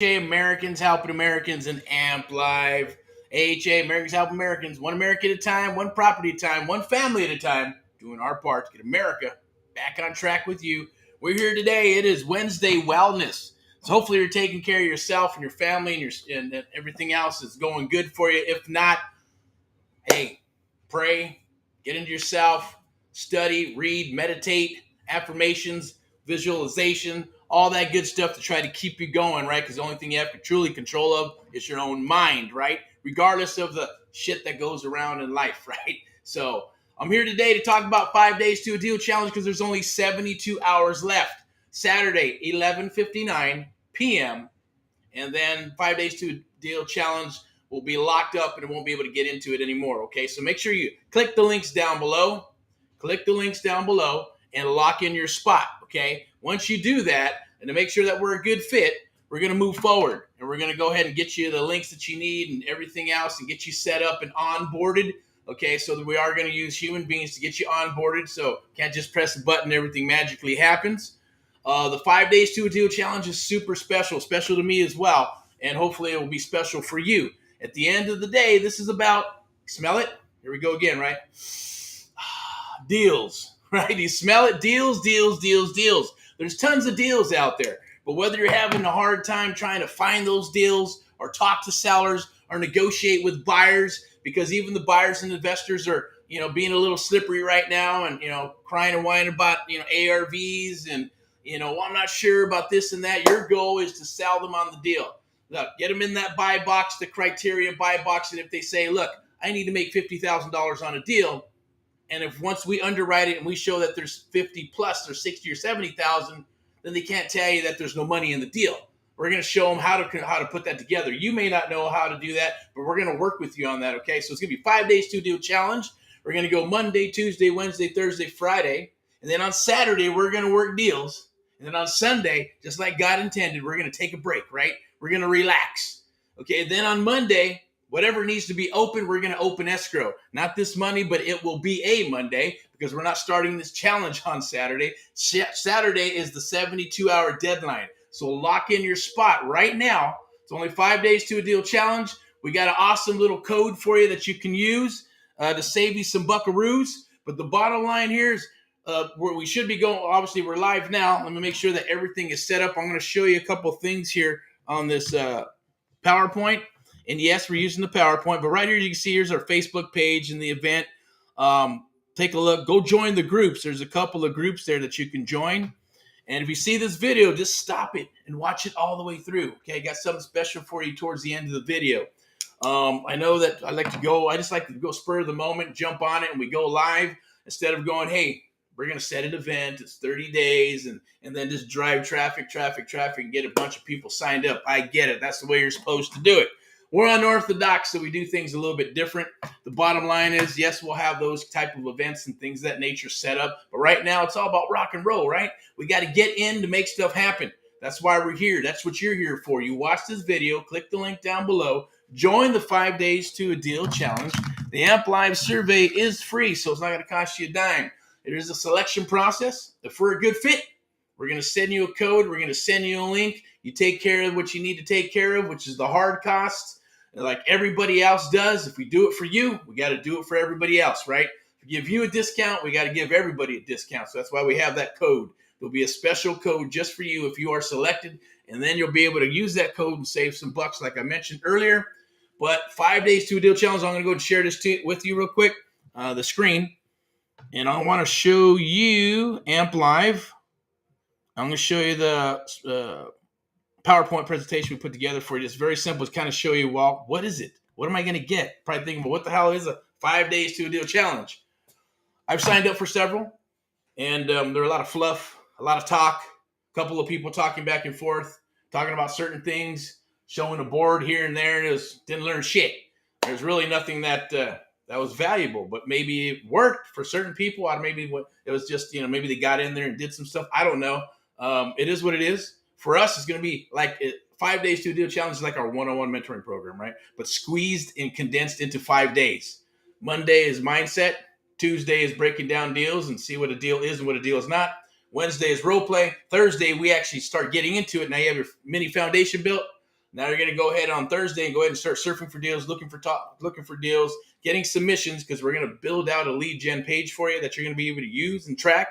Americans helping Americans and AMP Live. AHA Americans help Americans, one America at a time, one property at a time, one family at a time, doing our part to get America back on track with you. We're here today. It is Wednesday Wellness. So hopefully you're taking care of yourself and your family and everything else is going good for you. If not, hey, pray, get into yourself, study, read, meditate, affirmations, visualization, all that good stuff to try to keep you going, right? Because the only thing you have truly control of is your own mind, right? Regardless of the shit that goes around in life, right? So I'm here today to talk about 5 days to a deal challenge because there's only 72 hours left. Saturday, 11:59 p.m. And then 5 days to a deal challenge will be locked up and it won't be able to get into it anymore, okay? So make sure you click the links down below. Click the links down below and lock in your spot, okay? Once you do that, and to make sure that we're a good fit, we're going to move forward. And we're going to go ahead and get you the links that you need and everything else and get you set up and onboarded, okay? So that we are going to use human beings to get you onboarded. So can't just press a button, everything magically happens. The 5 days to a deal challenge is super special to me as well. And hopefully it will be special for you. At the end of the day, this is about, smell it? Here we go again, right? Deals, right? You smell it? Deals. There's tons of deals out there. But whether you're having a hard time trying to find those deals or talk to sellers or negotiate with buyers, because even the buyers and investors are, being a little slippery right now and, crying and whining about, ARVs and, well, I'm not sure about this and that. Your goal is to sell them on the deal. Look, get them in that buy box, the criteria buy box. And if they say, look, I need to make $50,000 on a deal. And if once we underwrite it and we show that there's 50 plus or 60 or 70,000, then they can't tell you that there's no money in the deal. We're going to show them how to put that together. You may not know how to do that, but we're going to work with you on that, okay? So it's going to be 5 days to a deal challenge. We're going to go Monday, Tuesday, Wednesday, Thursday, Friday. And then on Saturday, we're going to work deals. And then on Sunday, just like God intended, we're going to take a break, right? We're going to relax. Okay, then on Monday, whatever needs to be open, we're going to open escrow. Not this Monday, but it will be a Monday because we're not starting this challenge on Saturday. Saturday is the 72-hour deadline. So lock in your spot right now. It's only 5 days to a deal challenge. We got an awesome little code for you that you can use to save you some buckaroos. But the bottom line here is, where we should be going, obviously we're live now. Let me make sure that everything is set up. I'm going to show you a couple things here on this PowerPoint. And yes, we're using the PowerPoint, but right here you can see here's our Facebook page and the event. Take a look. Go join the groups. There's a couple of groups there that you can join. And if you see this video, just stop it and watch it all the way through. Okay, I got something special for you towards the end of the video. I know that I just like to go spur of the moment, jump on it, and we go live instead of going, hey, we're going to set an event. It's 30 days and then just drive traffic and get a bunch of people signed up. I get it. That's the way you're supposed to do it. We're unorthodox, so we do things a little bit different. The bottom line is, yes, we'll have those type of events and things of that nature set up. But right now, it's all about rock and roll, right? We got to get in to make stuff happen. That's why we're here. That's what you're here for. You watch this video, click the link down below, join the 5 days to a deal challenge. The AMP Live survey is free, so it's not going to cost you a dime. It is a selection process. If we're a good fit, we're going to send you a code. We're going to send you a link. You take care of what you need to take care of, which is the hard costs. Like everybody else does, if we do it for you, we got to do it for everybody else, right? If we give you a discount, we got to give everybody a discount. So that's why we have that code. There'll be a special code just for you if you are selected, and then you'll be able to use that code and save some bucks like I mentioned earlier. But 5 days to a deal challenge, I'm going to go and share this with you real quick, the screen. And I want to show you AMP Live. I'm going to show you the PowerPoint presentation we put together for you. It's very simple. It's kind of show you, well, what is it? What am I going to get? Probably thinking, well, what the hell is a 5 days to a deal challenge? I've signed up for several, and there are a lot of fluff, a lot of talk, a couple of people talking back and forth, talking about certain things, showing a board here and there. Didn't learn shit. There's really nothing that was valuable, but maybe it worked for certain people. Or maybe it was just, maybe they got in there and did some stuff. I don't know. It is what it is. For us, it's going to be like 5 days to a deal challenge is like our one-on-one mentoring program, right? But squeezed and condensed into 5 days. Monday is mindset. Tuesday is breaking down deals and see what a deal is and what a deal is not. Wednesday is role play. Thursday, we actually start getting into it. Now you have your mini foundation built. Now you're going to go ahead on Thursday and go ahead and start surfing for deals, looking for deals, getting submissions, because we're going to build out a lead gen page for you that you're going to be able to use and track.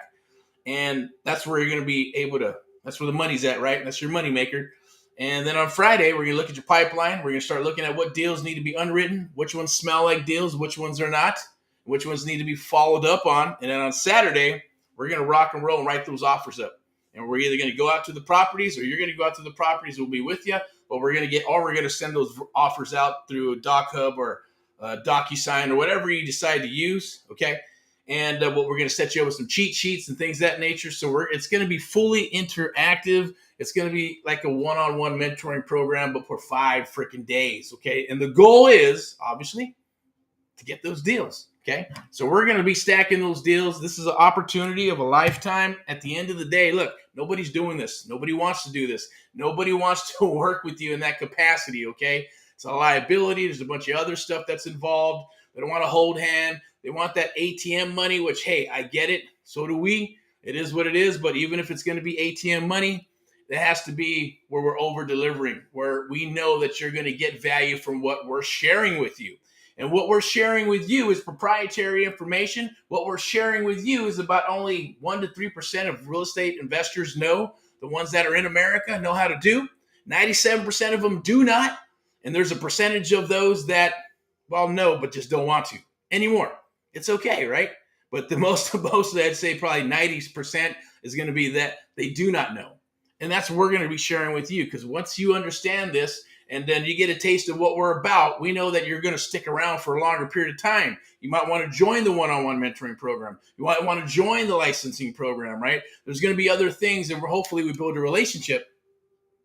And that's where you're going to be able to, that's where the money's at, right? That's your money maker. And then on Friday, we're going to look at your pipeline. We're going to start looking at what deals need to be unwritten, which ones smell like deals, which ones are not, which ones need to be followed up on. And then on Saturday, we're going to rock and roll and write those offers up. And we're either going to go out to the properties, or you're going to go out to the properties. We'll be with you, but we're going to send those offers out through a DocHub or a DocuSign or whatever you decide to use. Okay. And what we're going to set you up with some cheat sheets and things of that nature. So it's going to be fully interactive. It's going to be like a one-on-one mentoring program, but for 5 freaking days. Okay. And the goal is obviously to get those deals. Okay. So we're going to be stacking those deals. This is an opportunity of a lifetime. At the end of the day, look, nobody's doing this. Nobody wants to do this. Nobody wants to work with you in that capacity. Okay. It's a liability. There's a bunch of other stuff that's involved. They don't want to hold hand. They want that ATM money, which, hey, I get it. So do we. It is what it is. But even if it's going to be ATM money, it has to be where we're over delivering, where we know that you're going to get value from what we're sharing with you. And what we're sharing with you is proprietary information. What we're sharing with you is about only 1 to 3% of real estate investors know. The ones that are in America know how to do. 97% of them do not. And there's a percentage of those that, well, know, but just don't want to anymore. It's okay, right? But the most, I'd say probably 90% is going to be that they do not know. And that's what we're going to be sharing with you, because once you understand this and then you get a taste of what we're about, we know that you're going to stick around for a longer period of time. You might want to join the one-on-one mentoring program. You might want to join the licensing program, right? There's going to be other things, and hopefully we build a relationship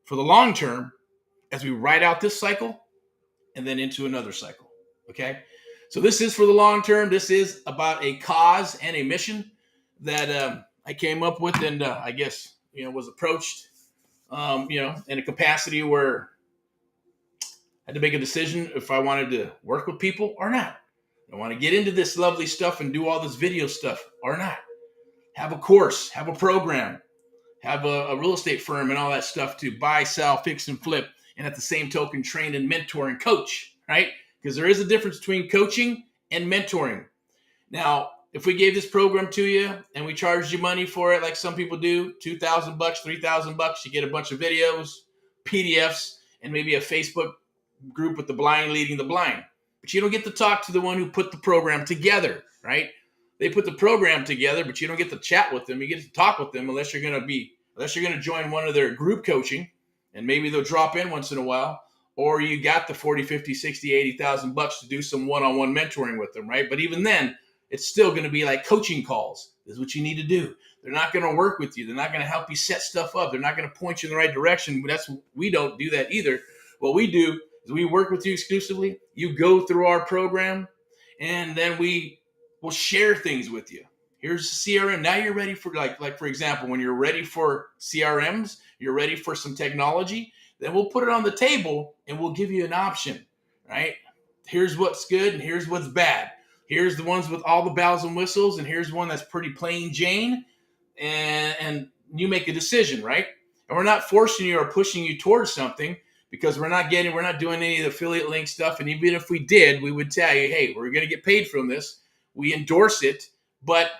for the long term as we ride out this cycle and then into another cycle, okay? So this is for the long term. This is about a cause and a mission that I came up with, and I guess, was approached, in a capacity where I had to make a decision if I wanted to work with people or not. I want to get into this lovely stuff and do all this video stuff or not. Have a course, have a program, have a real estate firm and all that stuff to buy, sell, fix, and flip. And at the same token, train and mentor and coach, right? Because there is a difference between coaching and mentoring. Now, if we gave this program to you and we charged you money for it, like some people do, $2,000, $3,000, you get a bunch of videos, PDFs, and maybe a Facebook group with the blind leading the blind. But you don't get to talk to the one who put the program together, right? They put the program together, but you don't get to chat with them. You get to talk with them unless you're going to join one of their group coaching, and maybe they'll drop in once in a while, or you got the 40, 50, 60, 80,000 bucks to do some one-on-one mentoring with them, right? But even then, it's still going to be like coaching calls. This is what you need to do. They're not going to work with you. They're not going to help you set stuff up. They're not going to point you in the right direction. We don't do that either. What we do is we work with you exclusively. You go through our program, and then we will share things with you. Here's the CRM. Now you're ready for, like for example, when you're ready for CRMs, you're ready for some technology, then we'll put it on the table and we'll give you an option, right? Here's what's good and here's what's bad. Here's the ones with all the bells and whistles, and here's one that's pretty plain Jane, and you make a decision, right? And we're not forcing you or pushing you towards something, because we're not doing any of the affiliate link stuff. And even if we did, we would tell you, hey, we're going to get paid from this. We endorse it, but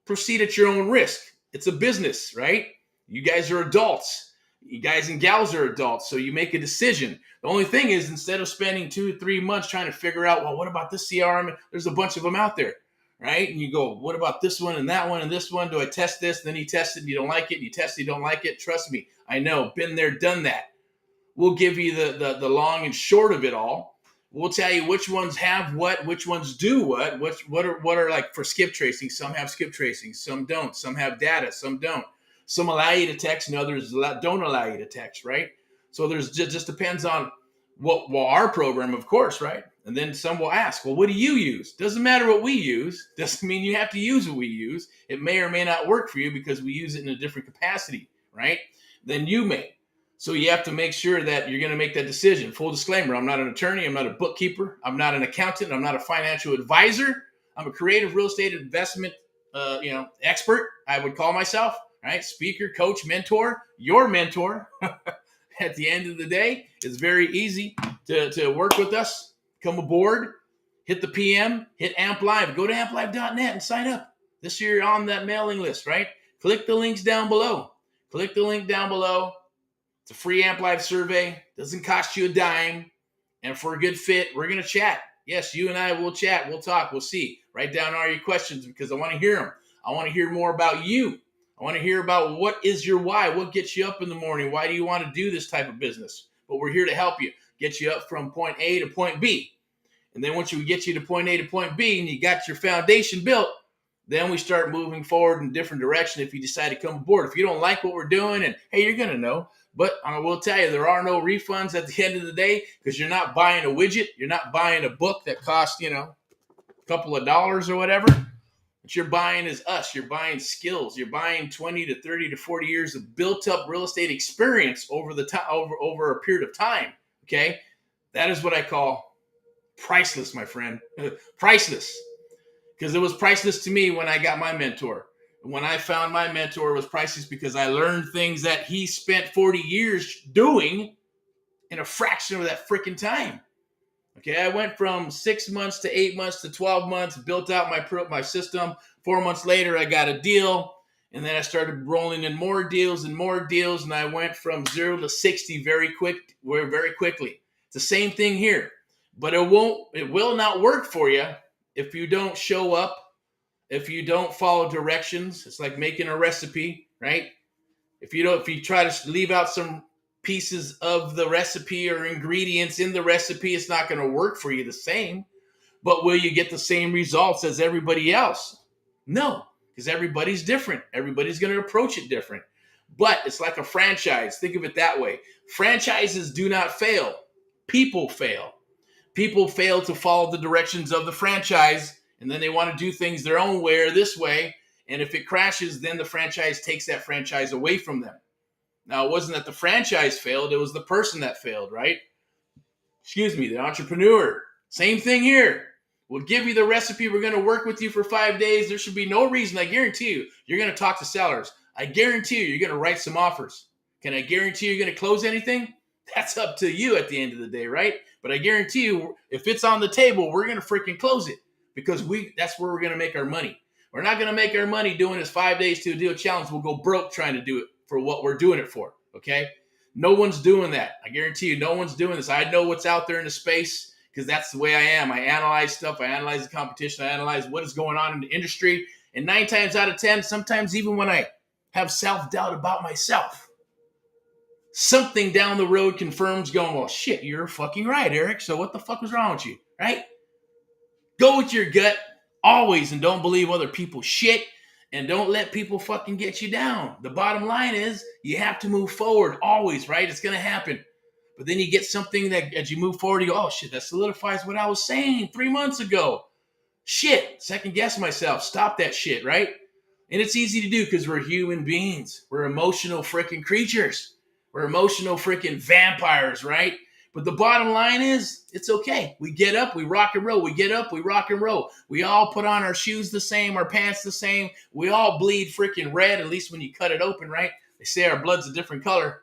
proceed at your own risk. It's a business, right? You guys are adults. You guys and gals are adults. So you make a decision. The only thing is, instead of spending 2 or 3 months trying to figure out, well, what about this CRM? There's a bunch of them out there, right? And you go, what about this one and that one and this one? Do I test this? Then you test it and you don't like it. You test it, you don't like it. Trust me, I know. Been there, done that. We'll give you the long and short of it all. We'll tell you which ones have what, which ones do what are like for skip tracing. Some have skip tracing, some don't. Some have data, some don't. Some allow you to text and others don't allow you to text, right? So there's just depends on our program, of course, right? And then some will ask, well, what do you use? Doesn't matter what we use. Doesn't mean you have to use what we use. It may or may not work for you because we use it in a different capacity, right? Then you may. So you have to make sure that you're going to make that decision. Full disclaimer, I'm not an attorney. I'm not a bookkeeper. I'm not an accountant. I'm not a financial advisor. I'm a creative real estate investment expert, I would call myself, right? Speaker, coach, mentor, your mentor. at the end of the day, it's very easy to work with us. Come aboard, hit the PM, hit AMP Live. Go to amplive.net and sign up. This year you're on that mailing list, right? Click the links down below. Click the link down below. It's a free AMP Live survey. Doesn't cost you a dime. And for a good fit, we're going to chat. Yes, you and I will chat. We'll talk. We'll see. Write down all your questions because I want to hear them. I want to hear more about you. I want to hear about what is your why. What gets you up in the morning? Why do you want to do this type of business? But we're here to help you. Get you up from point A to point B. And then once we get you to point A to point B and you got your foundation built, then we start moving forward in a different direction if you decide to come aboard. If you don't like what we're doing, and hey, you're going to know. But I will tell you, there are no refunds at the end of the day because you're not buying a widget. You're not buying a book that costs, a couple of dollars or whatever. What you're buying is us. You're buying skills. You're buying 20 to 30 to 40 years of built-up real estate experience over over a period of time, okay? That is what I call priceless, my friend. Priceless. Because it was priceless to me when I got my mentor. When I found my mentor, it was priceless because I learned things that he spent 40 years doing in a fraction of that freaking time. Okay, I went from 6 months to 8 months to 12 months, built out my system. 4 months later, I got a deal, and then I started rolling in more deals, and I went from 0 to 60 very quickly. It's the same thing here, but it will not work for you if you don't show up, if you don't follow directions. It's like making a recipe, right? If you try to leave out some pieces of the recipe or ingredients in the recipe, it's not going to work for you the same. But will you get the same results as everybody else? No, because everybody's different. Everybody's going to approach it different. But it's like a franchise. Think of it that way. Franchises do not fail. People fail. People fail to follow the directions of the franchise, and then they want to do things their own way or this way. And if it crashes, then the franchise takes that franchise away from them. Now, it wasn't that the franchise failed. It was the person that failed, right? The entrepreneur. Same thing here. We'll give you the recipe. We're going to work with you for 5 days. There should be no reason. I guarantee you, you're going to talk to sellers. I guarantee you're going to write some offers. Can I guarantee you're going to close anything? That's up to you at the end of the day, right? But I guarantee you, if it's on the table, we're going to freaking close it because that's where we're going to make our money. We're not going to make our money doing this 5 days to a deal challenge. We'll go broke trying to do it for what we're doing it for, okay? No one's doing that. I guarantee you, no one's doing this. I know what's out there in the space because that's the way I am. I analyze stuff. I analyze the competition. I analyze what is going on in the industry. And 9 times out of 10, sometimes even when I have self-doubt about myself, something down the road confirms going, well, shit, you're fucking right, Eric. So what the fuck was wrong with you, right? Go with your gut always and don't believe other people's shit. And don't let people fucking get you down. The bottom line is you have to move forward always, right? It's going to happen. But then you get something that as you move forward, you go, oh, shit, that solidifies what I was saying 3 months ago. Shit, second guess myself. Stop that shit, right? And it's easy to do because we're human beings. We're emotional freaking creatures. We're emotional freaking vampires, right? But the bottom line is, it's okay. We get up, we rock and roll. We get up, we rock and roll. We all put on our shoes the same, our pants the same. We all bleed freaking red, at least when you cut it open, right? They say our blood's a different color.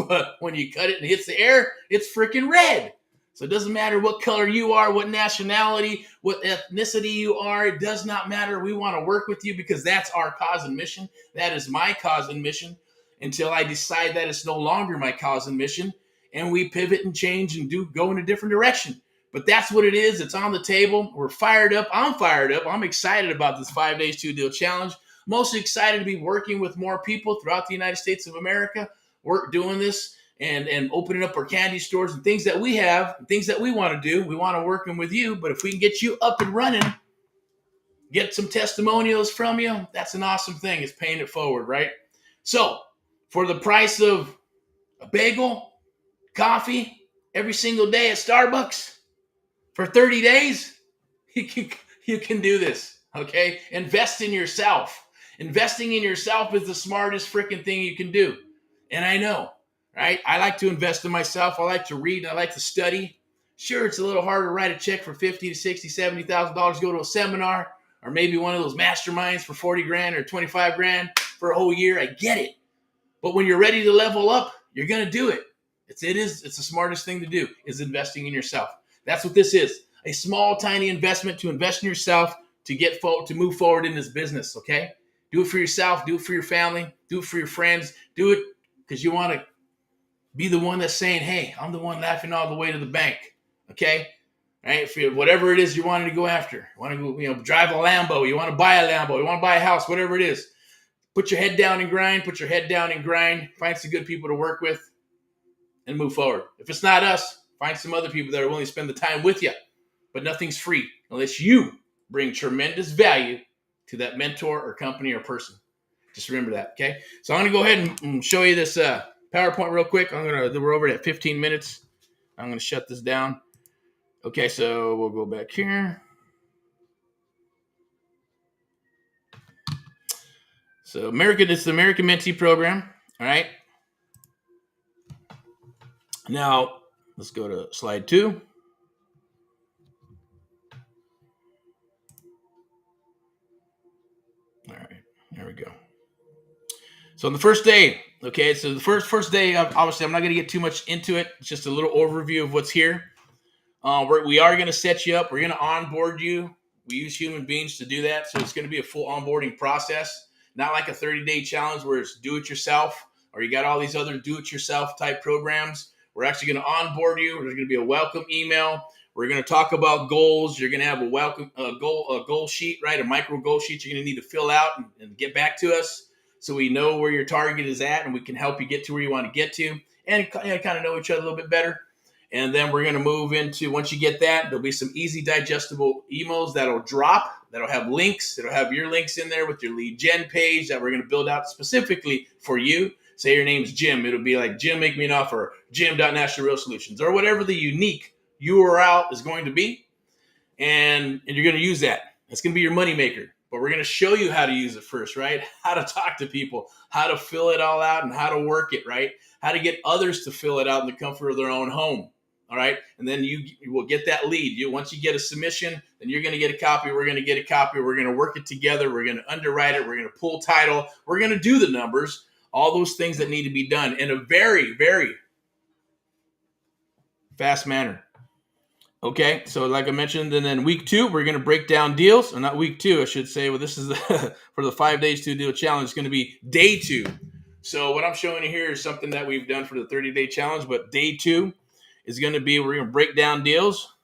But when you cut it and it hits the air, it's freaking red. So it doesn't matter what color you are, what nationality, what ethnicity you are. It does not matter. We want to work with you because that's our cause and mission. That is my cause and mission until I decide that it's no longer my cause and mission. And we pivot and change and go in a different direction. But that's what it is. It's on the table. We're fired up. I'm fired up. I'm excited about this 5 days to a deal challenge. Mostly excited to be working with more people throughout the United States of America. We're doing this and opening up our candy stores and things that we have, and things that we want to do. We want to work with you. But if we can get you up and running, get some testimonials from you, that's an awesome thing. It's paying it forward, right? So for the price of a bagel, coffee every single day at Starbucks for 30 days, you can do this, okay? Invest in yourself. Investing in yourself is the smartest freaking thing you can do. And I know, right? I like to invest in myself. I like to read. I like to study. Sure, it's a little harder to write a check for $50,000 to $60,000, $70,000, go to a seminar, or maybe one of those masterminds for 40 grand or 25 grand for a whole year. I get it. But when you're ready to level up, you're going to do it. It's the smartest thing to do is investing in yourself. That's what this is. A small, tiny investment to invest in yourself to move forward in this business, okay? Do it for yourself. Do it for your family. Do it for your friends. Do it because you want to be the one that's saying, hey, I'm the one laughing all the way to the bank, okay? Right? For whatever it is you wanted to go after. You want to go, drive a Lambo. You want to buy a Lambo. You want to buy a house, whatever it is. Put your head down and grind. Put your head down and grind. Find some good people to work with and move forward. If it's not us, find some other people that are willing to spend the time with you. But nothing's free unless you bring tremendous value to that mentor or company or person. Just remember that, okay? So I'm going to go ahead and show you this PowerPoint real quick. We're over at 15 minutes. I'm going to shut this down. Okay, so we'll go back here. So it's the American Mentee Program, all right? Now, let's go to slide 2. All right, there we go. So on the first day, okay, so the first day, obviously I'm not going to get too much into it. It's just a little overview of what's here. We are going to set you up. We're going to onboard you. We use human beings to do that, so it's going to be a full onboarding process, not like a 30-day challenge where it's do-it-yourself or you got all these other do-it-yourself type programs. We're actually going to onboard you. There's going to be a welcome email. We're going to talk about goals. You're going to have a goal sheet, right? A micro goal sheet you're going to need to fill out and get back to us so we know where your target is at and we can help you get to where you want to get to and kind of know each other a little bit better. And then we're going to move into, once you get that, there'll be some easy digestible emails that'll drop, that'll have links. It'll have your links in there with your lead gen page that we're going to build out specifically for you. Say your name's Jim. It'll be like, Jim, make me an offer, jim.nationalrealsolutions, or whatever the unique URL is going to be. And you're going to use that. It's going to be your moneymaker. But we're going to show you how to use it first, right? How to talk to people, how to fill it all out, and how to work it, right? How to get others to fill it out in the comfort of their own home, all right? And then you will get that lead. Once you get a submission, then you're going to get a copy. We're going to get a copy. We're going to work it together. We're going to underwrite it. We're going to pull title. We're going to do the numbers, all those things that need to be done in a very, very fast manner. Okay, so like I mentioned, and then week 2, we're going to break down deals. Or not week 2, I should say. Well, this is for the 5 days to deal challenge. It's going to be day 2. So what I'm showing you here is something that we've done for the 30-day challenge. But day 2 is going to be, we're going to break down deals.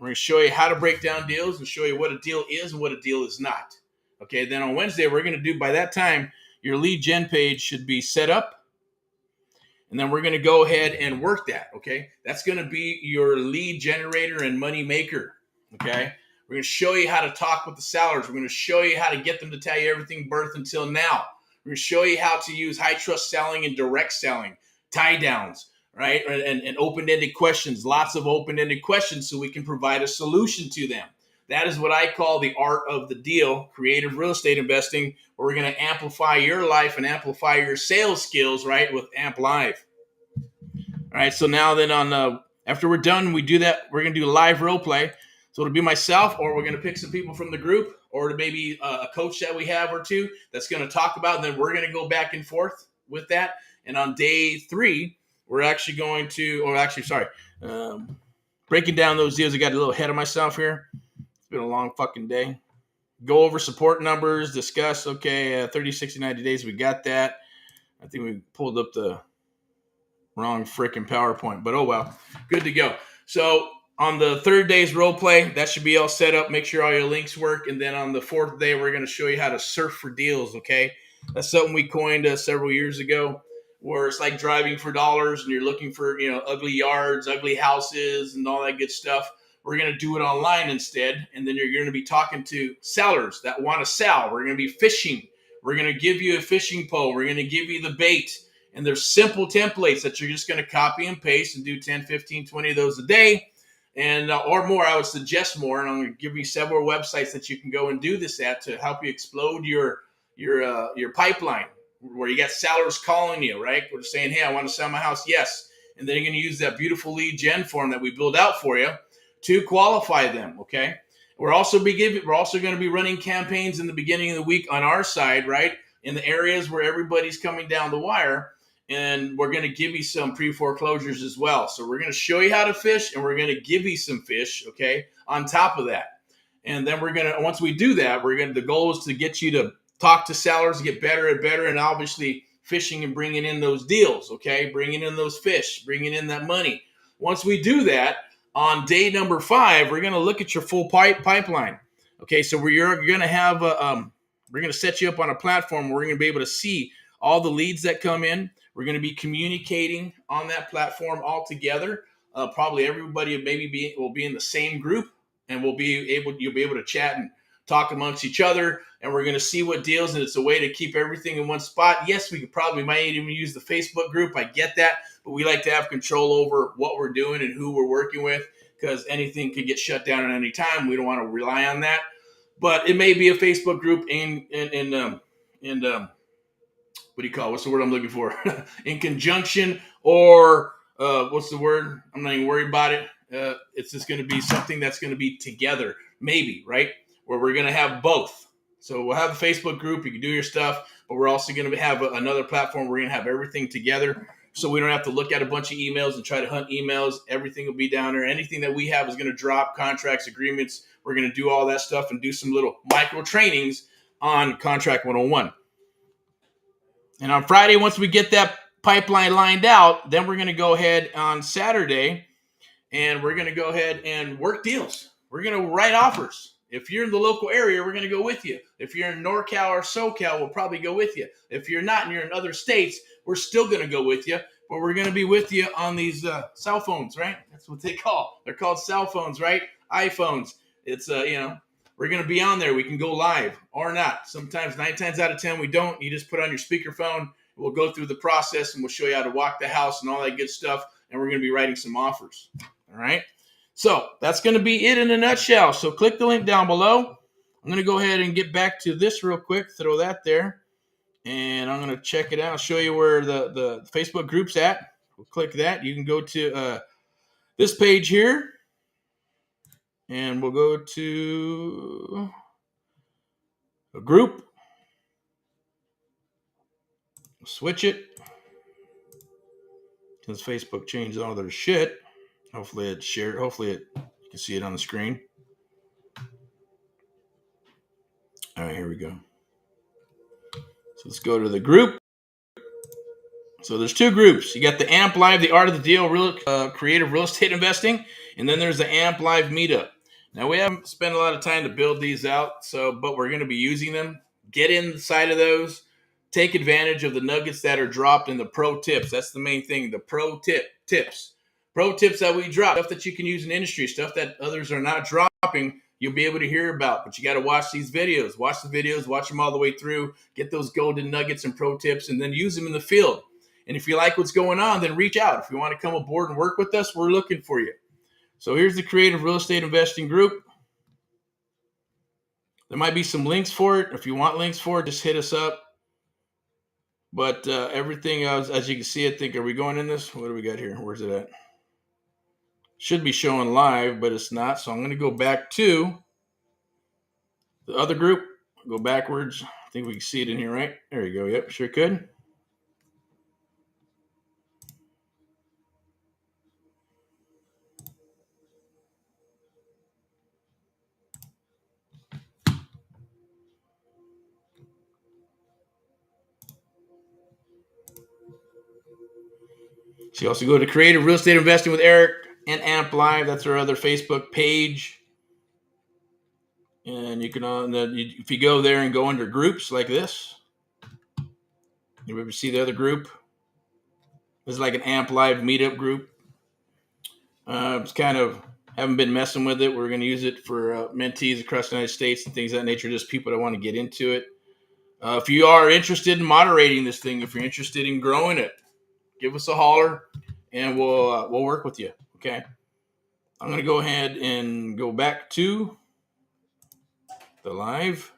We're going to show you how to break down deals and show you what a deal is and what a deal is not. Okay, then on Wednesday, we're going to do, by that time, your lead gen page should be set up. And then we're going to go ahead and work that, okay? That's going to be your lead generator and money maker, okay? We're going to show you how to talk with the sellers. We're going to show you how to get them to tell you everything birth until now. We're going to show you how to use high trust selling and direct selling, tie downs, right? And open-ended questions, lots of open-ended questions so we can provide a solution to them. That is what I call the art of the deal, creative real estate investing, where we're going to amplify your life and amplify your sales skills, right, with Amp Live. All right, so now then after we're done, we do that. We're going to do a live role play. So it'll be myself, or we're going to pick some people from the group, or maybe a coach that we have or two that's going to talk about, and then we're going to go back and forth with that. And on day 3, we're actually going to, breaking down those deals. I got a little ahead of myself here. It's been a long fucking day. Go over support numbers, discuss, 30, 60, 90 days. We got that. I think we pulled up the wrong freaking PowerPoint, but oh well. Good to go. So on the 3rd day's role play, that should be all set up. Make sure all your links work. And then on the 4th day, we're going to show you how to surf for deals, okay? That's something we coined several years ago, where it's like driving for dollars and you're looking for, ugly yards, ugly houses, and all that good stuff. We're going to do it online instead. And then you're going to be talking to sellers that want to sell. We're going to be fishing. We're going to give you a fishing pole. We're going to give you the bait. And there's simple templates that you're just going to copy and paste and do 10, 15, 20 of those a day. And or more. I would suggest more. And I'm going to give you several websites that you can go and do this at to help you explode your pipeline, where you got sellers calling you, right? We're saying, hey, I want to sell my house. Yes. And then you're going to use that beautiful lead gen form that we build out for you to qualify them, okay? We're also going to be running campaigns in the beginning of the week on our side, right? In the areas where everybody's coming down the wire. and we're going to give you some pre-foreclosures as well. So we're going to show you how to fish, and we're going to give you some fish, okay, on top of that. And then we're going to, once we do that, the goal is to get you to talk to sellers, get better and better, and obviously fishing and bringing in those deals, okay, bringing in those fish, bringing in that money. Once we do that, on day number 5, we're going to look at your full pipeline. Okay, so you're going to have we're going to set you up on a platform where we're going to be able to see all the leads that come in. We're going to be communicating on that platform all together. Probably everybody will be in the same group, and you'll be able to chat and talk amongst each other. And we're going to see what deals, and it's a way to keep everything in one spot. Yes, we might even use the Facebook group. I get that, but we like to have control over what we're doing and who we're working with, because anything could get shut down at any time. We don't want to rely on that. But it may be a Facebook group what do you call it? What's the word I'm looking for? In conjunction, or what's the word? I'm not even worried about it. It's just going to be something that's going to be together, maybe, right? Where we're going to have both. So we'll have a Facebook group. You can do your stuff, but we're also going to have another platform. We're going to have everything together, so we don't have to look at a bunch of emails and try to hunt emails. Everything will be down there. Anything that we have is going to drop, contracts, agreements. We're going to do all that stuff and do some little micro trainings on Contract 101. And on Friday, once we get that pipeline lined out, then we're going to go ahead on Saturday, and we're going to go ahead and work deals. We're going to write offers. If you're in the local area, we're going to go with you. If you're in NorCal or SoCal, we'll probably go with you. If you're not and you're in other states, we're still going to go with you, but we're going to be with you on these cell phones, right? That's what they call. They're called cell phones, right? iPhones. It's, we're going to be on there. We can go live or not. Sometimes 9 times out of 10, we don't. You just put on your speakerphone. We'll go through the process, and we'll show you how to walk the house and all that good stuff. And we're going to be writing some offers. All right. So that's going to be it in a nutshell. So click the link down below. I'm going to go ahead and get back to this real quick. Throw that there. And I'm going to check it out. I'll show you where the Facebook group's at. We'll click that. You can go to this page here. And we'll go to a group. Switch it. Since Facebook changed all their shit. Hopefully it's shared. Hopefully you can see it on the screen. All right, here we go. So let's go to the group. So there's 2 groups. You got the AMP Live, the Art of the Deal, creative real estate investing, and then there's the AMP Live Meetup. Now we haven't spent a lot of time to build these out, but we're going to be using them. Get inside of those. Take advantage of the nuggets that are dropped in the pro tips. That's the main thing. The pro tips. Pro tips that we drop, stuff that you can use in industry, stuff that others are not dropping, you'll be able to hear about. But you got to watch these videos. Watch the videos, watch them all the way through, get those golden nuggets and pro tips, and then use them in the field. And if you like what's going on, then reach out. If you want to come aboard and work with us, we're looking for you. So here's the Creative Real Estate Investing Group. There might be some links for it. If you want links for it, just hit us up. But everything else, as you can see, I think, are we going in this? What do we got here? Where's it at? Should be showing live, but it's not. So I'm going to go back to the other group. Go backwards. I think we can see it in here, right? There you go. Yep, sure could. So you also go to Creative Real Estate Investing with Erick and AMP Live. That's our other Facebook page. And you can, if you go there and go under groups like this, you ever see the other group? This is like an AMP Live meetup group. It's kind of, haven't been messing with it. We're going to use it for mentees across the United States and things of that nature, just people that want to get into it. If you are interested in moderating this thing, if you're interested in growing it, give us a holler, and we'll work with you. Okay. I'm going to go ahead and go back to the live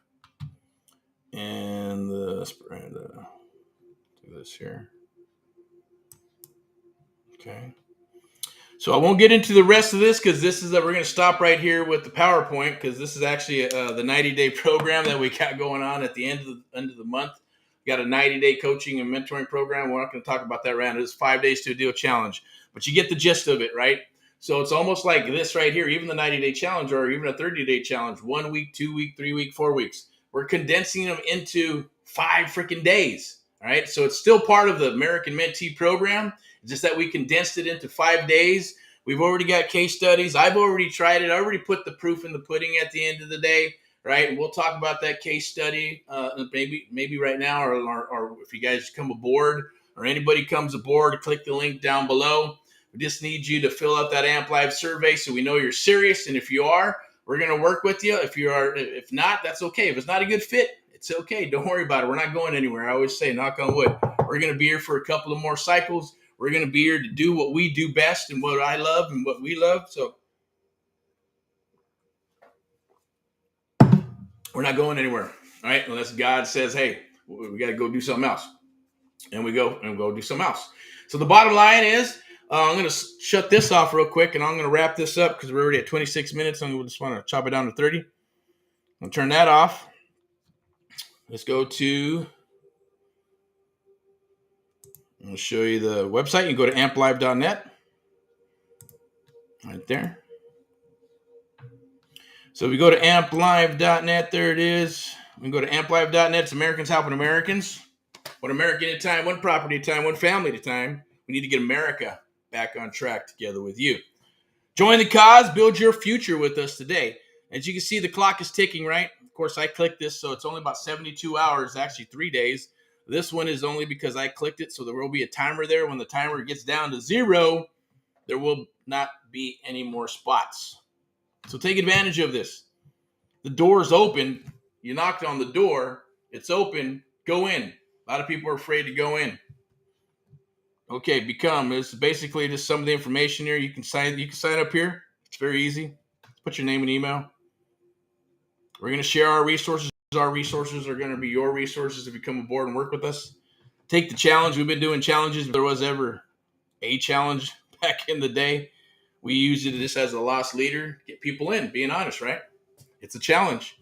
and do this here. Okay. So I won't get into the rest of this because this is we're going to stop right here with the PowerPoint, because this is actually the 90-day program that we got going on at the end of the month. got a 90-day coaching and mentoring program. We're not going to talk about that right now. It's 5 days to a deal challenge, but you get the gist of it, right? So it's almost like this right here, even the 90-day challenge or even a 30-day challenge, 1 week, 2 week, 3 week, 4 weeks. We're condensing them into 5 freaking days. All right. So it's still part of the American Mentee program. It's just that we condensed it into 5 days. We've already got case studies. I've already tried it. I already put the proof in the pudding at the end of the day. Right. And we'll talk about that case study maybe right now, or if you guys come aboard or anybody comes aboard, click the link down below. We just need you to fill out that AMP Live survey so we know you're serious. And if you are, we're going to work with you. If not, that's okay. If it's not a good fit, it's okay. Don't worry about it. We're not going anywhere. I always say, knock on wood, we're going to be here for a couple of more cycles. We're going to be here to do what we do best and what I love and what we love. So we're not going anywhere. All right. Unless God says, hey, we got to go do something else. And we go do something else. So the bottom line is, I'm going to shut this off real quick, and I'm going to wrap this up because we're already at 26 minutes. And we just want to chop it down to 30. I'm going to turn that off. Let's go to, I'm going to show you the website. You can go to amplive.net. Right there. So if we go to amplive.net, there it is. We can go to amplive.net. It's Americans Helping Americans. One American at a time, one property at a time, one family at a time. We need to get America back on track together with you. Join the cause, build your future with us today. As you can see, the clock is ticking, right? Of course, I clicked this, so it's only about 72 hours, actually 3 days. This one is only because I clicked it, so there will be a timer there. When the timer gets down to 0, there will not be any more spots. So take advantage of this. The door is open. You knocked on the door. It's open. Go in. A lot of people are afraid to go in. Okay, become is basically just some of the information here. You can sign up here. It's very easy. Put your name and email. We're going to share our resources. Our resources are going to be your resources if you come aboard and work with us. Take the challenge. We've been doing challenges. If there was ever a challenge back in the day, we used it just as a lost leader. Get people in, being honest, right? It's a challenge.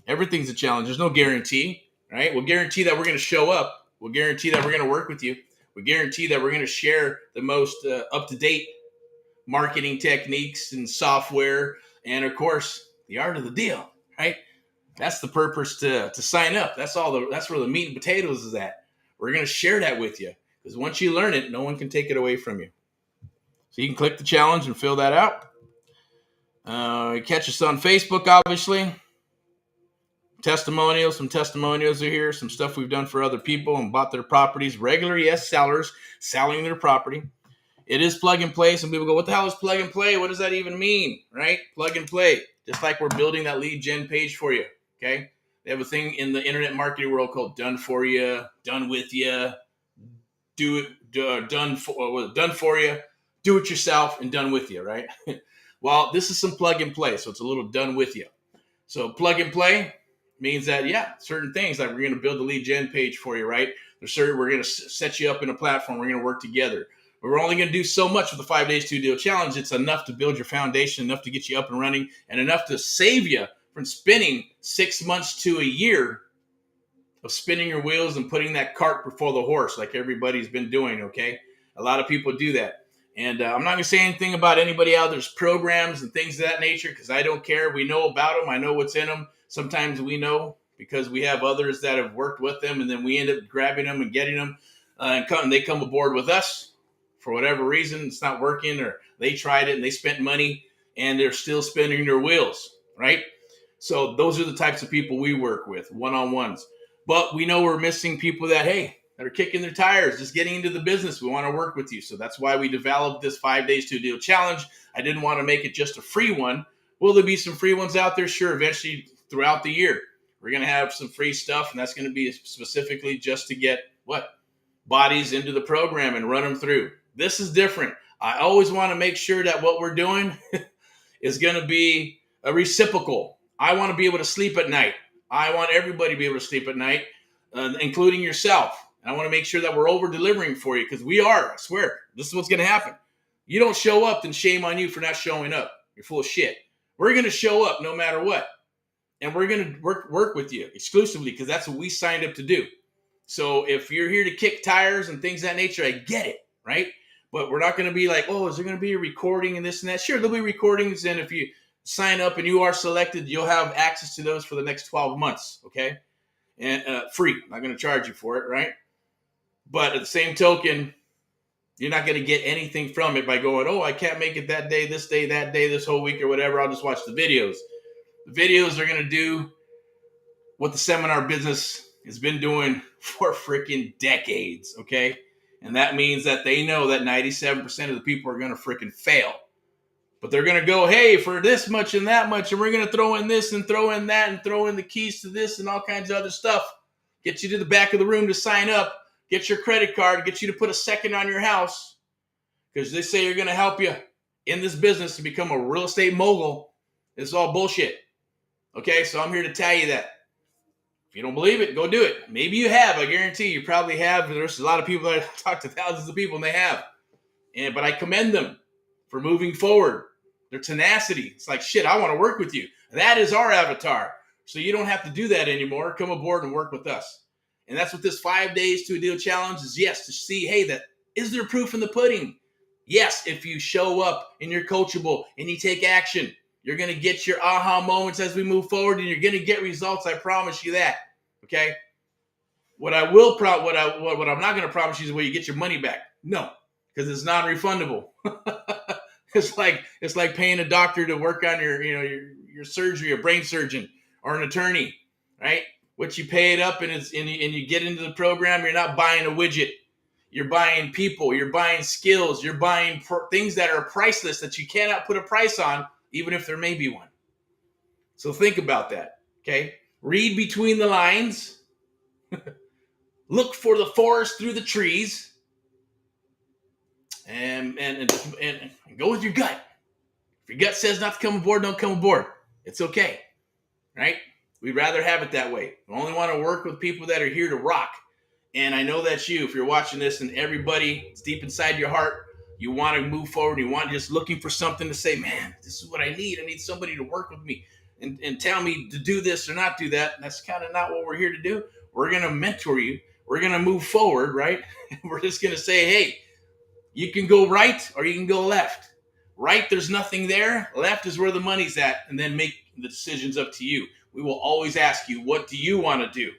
Everything's a challenge. There's no guarantee, right? We'll guarantee that we're going to show up. We'll guarantee that we're going to work with you. We guarantee that we're going to share the most up-to-date marketing techniques and software. And, of course, the art of the deal, right? That's the purpose to sign up. That's where the meat and potatoes is at. We're going to share that with you because once you learn it, no one can take it away from you. So you can click the challenge and fill that out. Catch us on Facebook, obviously. Testimonials. Some testimonials are here. Some stuff we've done for other people and bought their properties. Regular, yes, sellers selling their property. It is plug and play. Some people go, what the hell is plug and play? What does that even mean, right? Plug and play. Just like we're building that lead gen page for you, okay? They have a thing in the internet marketing world called done for you, done with you, done for you, do it yourself, and done with you, right? Well, this is some plug and play, so it's a little done with you. So plug and play means that, yeah, certain things like we're going to build the lead gen page for you, right? We're going to set you up in a platform. We're going to work together. But we're only going to do so much with the 5 days to deal challenge. It's enough to build your foundation, enough to get you up and running, and enough to save you from spending 6 months to a year of spinning your wheels and putting that cart before the horse like everybody's been doing, okay? A lot of people do that. And I'm not going to say anything about anybody out there's programs and things of that nature because I don't care. We know about them. I know what's in them. Sometimes we know because we have others that have worked with them, and then we end up grabbing them and getting them, and they come aboard with us. For whatever reason, it's not working, or they tried it and they spent money and they're still spinning their wheels, right? So those are the types of people we work with, one-on-ones. But we know we're missing people that are kicking their tires, just getting into the business. We want to work with you. So that's why we developed this 5 days to a deal challenge. I didn't want to make it just a free one. Will there be some free ones out there? Sure, eventually throughout the year. We're going to have some free stuff, and that's going to be specifically just to get bodies into the program and run them through. This is different. I always want to make sure that what we're doing is going to be a reciprocal. I want to be able to sleep at night. I want everybody to be able to sleep at night, including yourself. And I want to make sure that we're over-delivering for you because we are. I swear. This is what's going to happen. You don't show up, then shame on you for not showing up. You're full of shit. We're going to show up no matter what. And we're going to work with you exclusively because that's what we signed up to do. So if you're here to kick tires and things of that nature, I get it, right? But we're not going to be like, oh, is there going to be a recording and this and that? Sure, there'll be recordings, and if you sign up and you are selected, you'll have access to those for the next 12 months, okay? And free. I'm not going to charge you for it, right? But at the same token, you're not going to get anything from it by going, oh, I can't make it that day, that day, this whole week or whatever. I'll just watch the videos. The videos are going to do what the seminar business has been doing for freaking decades, okay? And that means that they know that 97% of the people are going to freaking fail. But they're going to go, hey, for this much and that much, and we're going to throw in this and throw in that and throw in the keys to this and all kinds of other stuff. Get you to the back of the room to sign up, get your credit card, get you to put a second on your house, because they say you're going to help you in this business to become a real estate mogul. It's all bullshit. Okay, so I'm here to tell you that. If you don't believe it, go do it. Maybe you have. I guarantee you probably have. There's a lot of people that I talk to, thousands of people, and they have. But I commend them for moving forward. Their tenacity. It's like, shit, I want to work with you. That is our avatar. So you don't have to do that anymore. Come aboard and work with us. And that's what this 5 days to a deal challenge is, yes, to see, hey, that is there proof in the pudding? Yes, if you show up and you're coachable and you take action, you're going to get your aha moments as we move forward, and you're going to get results. I promise you that. Okay. What I'm not going to promise you is where you get your money back. No, because it's non-refundable. It's like paying a doctor to work on your surgery, a brain surgeon or an attorney, right? What you pay it up and you get into the program, you're not buying a widget. You're buying people. You're buying skills. You're buying things that are priceless that you cannot put a price on, even if there may be one. So think about that, okay? Read between the lines. Look for the forest through the trees. And go with your gut. If your gut says not to come aboard, don't come aboard. It's okay, right? We'd rather have it that way. We only want to work with people that are here to rock. And I know that's you. If you're watching this and everybody, it's deep inside your heart, you want to move forward. You want just looking for something to say, man, this is what I need. I need somebody to work with me and tell me to do this or not do that. And that's kind of not what we're here to do. We're going to mentor you. We're going to move forward, right? We're just going to say, hey, you can go right or you can go left. Right, there's nothing there. Left is where the money's at. And then make the decisions up to you. We will always ask you, what do you want to do?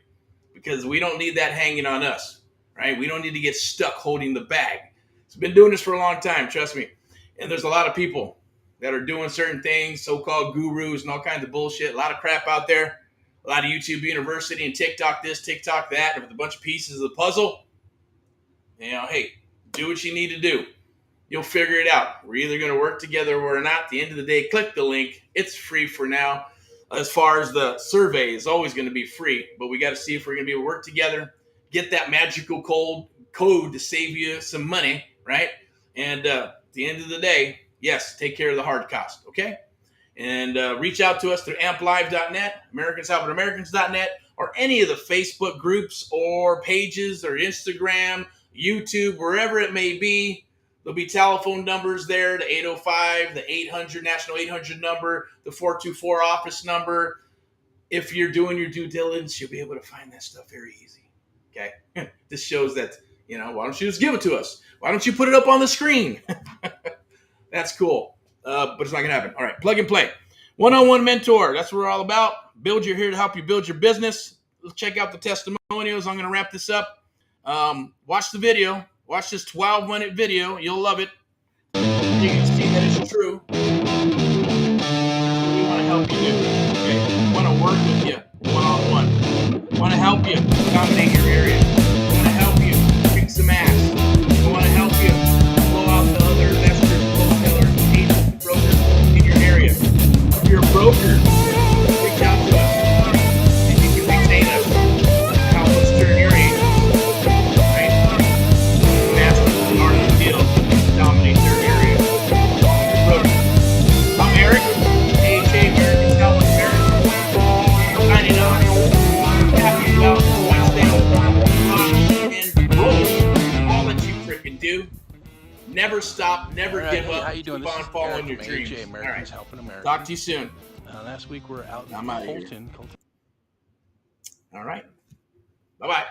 Because we don't need that hanging on us, right? We don't need to get stuck holding the bag. It's been doing this for a long time, trust me. And there's a lot of people that are doing certain things, so-called gurus and all kinds of bullshit. A lot of crap out there. A lot of YouTube University and TikTok this, TikTok that, with a bunch of pieces of the puzzle. Hey, do what you need to do. You'll figure it out. We're either going to work together or we're not. At the end of the day, click the link. It's free for now. As far as the survey is always going to be free, but we got to see if we're going to be able to work together, get that magical code to save you some money, right? And at the end of the day, yes, take care of the hard cost, okay? And reach out to us through amplive.net, americanshelpingamericans.net, or any of the Facebook groups or pages or Instagram, YouTube, wherever it may be. There'll be telephone numbers there, the 805, the 800, National 800 number, the 424 office number. If you're doing your due diligence, you'll be able to find that stuff very easy, okay? This shows that, why don't you just give it to us? Why don't you put it up on the screen? That's cool, but it's not going to happen. All right, plug and play. One-on-one mentor, that's what we're all about. You're here to help you build your business. Let's check out the testimonials. I'm going to wrap this up. Watch the video. Watch this 12-minute video. You'll love it. You can see that it's true. We want to help you do. Okay? We want to work with you one-on-one. We want to help you dominate your area. We want to help you kick some ass. We want to help you blow out the other investors, wholesalers, agents, brokers in your area. If you're a broker, reach out to us. And you can retain us. Help us turn your agent. Dominate their area. I'm Erick, AHA, Americans Helping Americans. Signing off. Happy about Wednesday. And roll. All that you freaking do. Never stop. Never give up. How you doing? Keep on following your dreams. AHA, Americans Helping Americans. Talk to you soon. Last week we're out in I'm out of here. Colton. All right. Bye-bye.